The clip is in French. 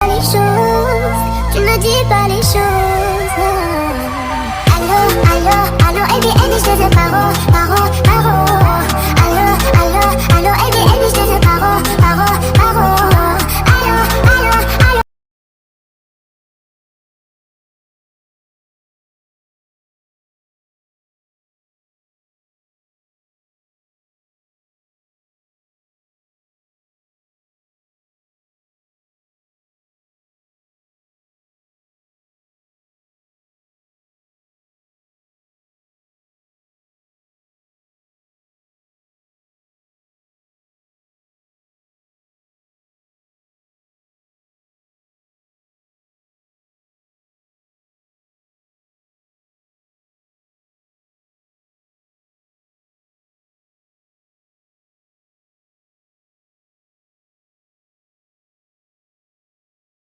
les choses, tu me dis pas les choses. Allô, allô, allô, ABN, je te paro, paro, paro.